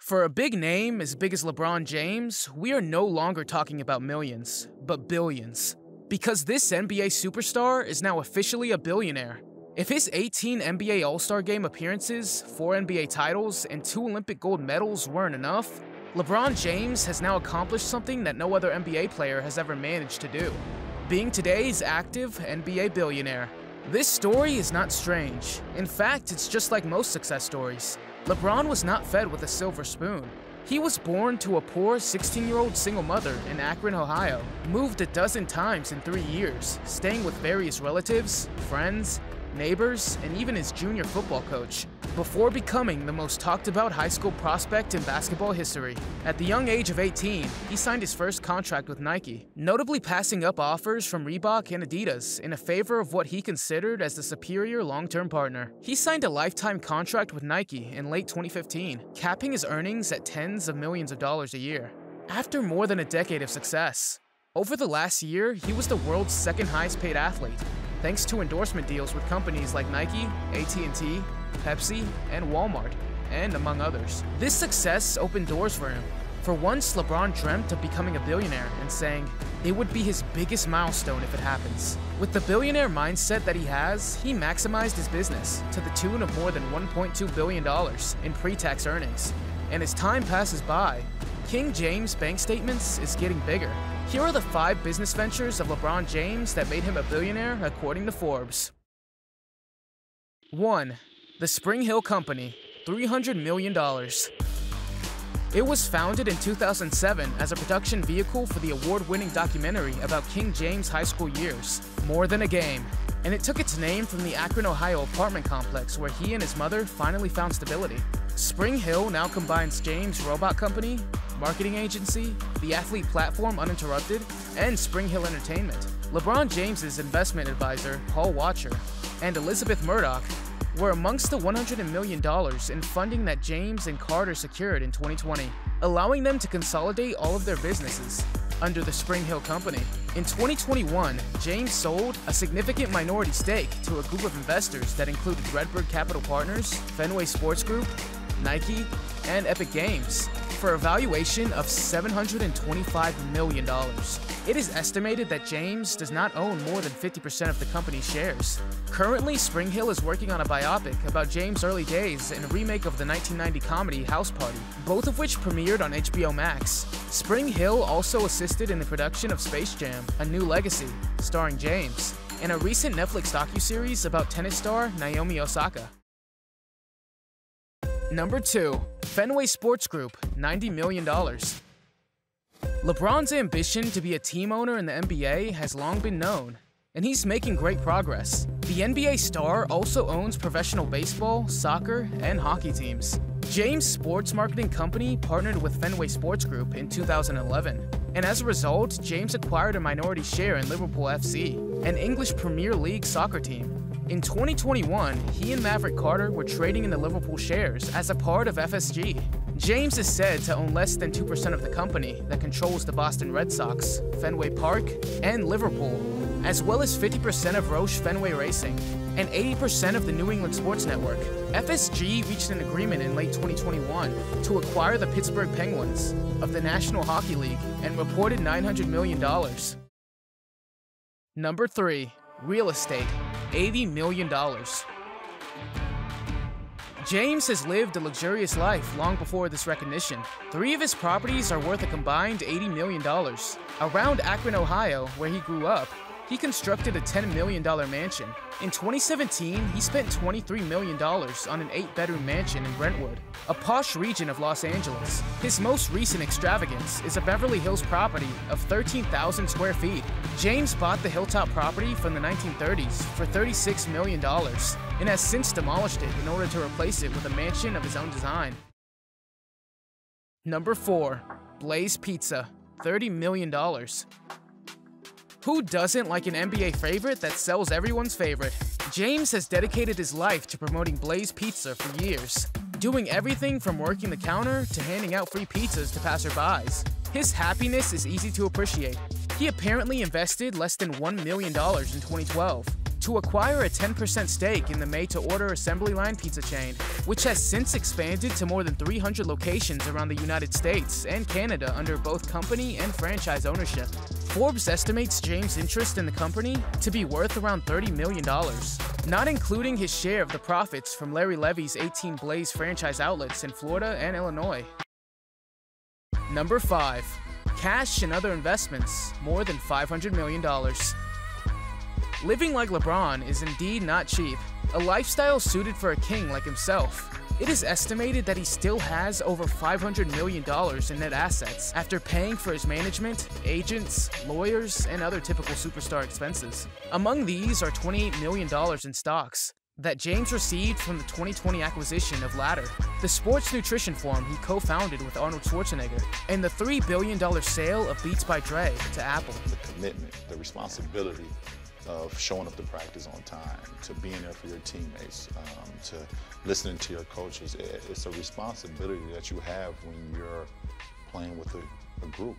For a big name as big as LeBron James, we are no longer talking about millions, but billions. Because this NBA superstar is now officially a billionaire. If his 18 NBA All-Star Game appearances, 4 NBA titles, and 2 Olympic gold medals weren't enough, LeBron James has now accomplished something that no other NBA player has ever managed to do, being today's active NBA billionaire. This story is not strange. In fact, it's just like most success stories. LeBron was not fed with a silver spoon. He was born to a poor 16-year-old single mother in Akron, Ohio, moved a dozen times in 3 years, staying with various relatives, friends, neighbors, and even his junior football coach, before becoming the most talked about high school prospect in basketball history. At the young age of 18, he signed his first contract with Nike, notably passing up offers from Reebok and Adidas in favor of what he considered as the superior long-term partner. He signed a lifetime contract with Nike in late 2015, capping his earnings at tens of millions of dollars a year. After more than a decade of success, over the last year, he was the world's second highest paid athlete, thanks to endorsement deals with companies like Nike, AT&T, Pepsi, and Walmart, and among others. This success opened doors for him. For once, LeBron dreamt of becoming a billionaire and saying it would be his biggest milestone if it happens. With the billionaire mindset that he has, he maximized his business to the tune of more than $1.2 billion in pre-tax earnings. And as time passes by, King James' bank statements is getting bigger. Here are the 5 business ventures of LeBron James that made him a billionaire according to Forbes. 1. The Spring Hill Company, $300 million. It was founded in 2007 as a production vehicle for the award-winning documentary about King James' high school years, More Than a Game, and it took its name from the Akron, Ohio apartment complex where he and his mother finally found stability. Spring Hill now combines James' robot company, marketing agency, the athlete platform Uninterrupted, and Spring Hill Entertainment. LeBron James's investment advisor, Paul Watcher, and Elizabeth Murdoch were amongst the $100 million in funding that James and Carter secured in 2020, allowing them to consolidate all of their businesses under the Spring Hill Company. In 2021, James sold a significant minority stake to a group of investors that included Redbird Capital Partners, Fenway Sports Group, Nike, and Epic Games, for a valuation of $725 million. It is estimated that James does not own more than 50% of the company's shares. Currently, Spring Hill is working on a biopic about James' early days and a remake of the 1990 comedy House Party, both of which premiered on HBO Max. Spring Hill also assisted in the production of Space Jam: A New Legacy, starring James, and a recent Netflix docuseries about tennis star Naomi Osaka. Number 2. Fenway Sports Group, $90 million. LeBron's ambition to be a team owner in the NBA has long been known, and he's making great progress. The NBA star also owns professional baseball, soccer, and hockey teams. James' sports marketing company partnered with Fenway Sports Group in 2011, and as a result, James acquired a minority share in Liverpool FC, an English Premier League soccer team. In 2021, he and Maverick Carter were trading in the Liverpool shares as a part of FSG. James is said to own less than 2% of the company that controls the Boston Red Sox, Fenway Park, and Liverpool, as well as 50% of Roche Fenway Racing and 80% of the New England Sports Network. FSG reached an agreement in late 2021 to acquire the Pittsburgh Penguins of the National Hockey League and reported $900 million. Number 3. Real estate, $80 million. James has lived a luxurious life long before this recognition. 3 of his properties are worth a combined $80 million. Around Akron, Ohio, where he grew up, he constructed a $10 million mansion. In 2017, he spent $23 million on an 8-bedroom mansion in Brentwood, a posh region of Los Angeles. His most recent extravagance is a Beverly Hills property of 13,000 square feet. James bought the hilltop property from the 1930s for $36 million and has since demolished it in order to replace it with a mansion of his own design. Number 4. Blaze Pizza, $30 million. Who doesn't like an NBA favorite that sells everyone's favorite? James has dedicated his life to promoting Blaze Pizza for years, doing everything from working the counter to handing out free pizzas to passerbys. His happiness is easy to appreciate. He apparently invested less than $1 million in 2012, to acquire a 10% stake in the made-to-order assembly line pizza chain, which has since expanded to more than 300 locations around the United States and Canada under both company and franchise ownership. Forbes estimates James' interest in the company to be worth around $30 million, not including his share of the profits from Larry Levy's 18 Blaze franchise outlets in Florida and Illinois. Number 5. Cash and other investments, more than $500 million. Living like LeBron is indeed not cheap, a lifestyle suited for a king like himself. It is estimated that he still has over $500 million in net assets after paying for his management, agents, lawyers, and other typical superstar expenses. Among these are $28 million in stocks that James received from the 2020 acquisition of Ladder, the sports nutrition firm he co-founded with Arnold Schwarzenegger, and the $3 billion sale of Beats by Dre to Apple. The commitment, the responsibility of showing up to practice on time, to being there for your teammates, to listening to your coaches. It's a responsibility that you have when you're playing with a group.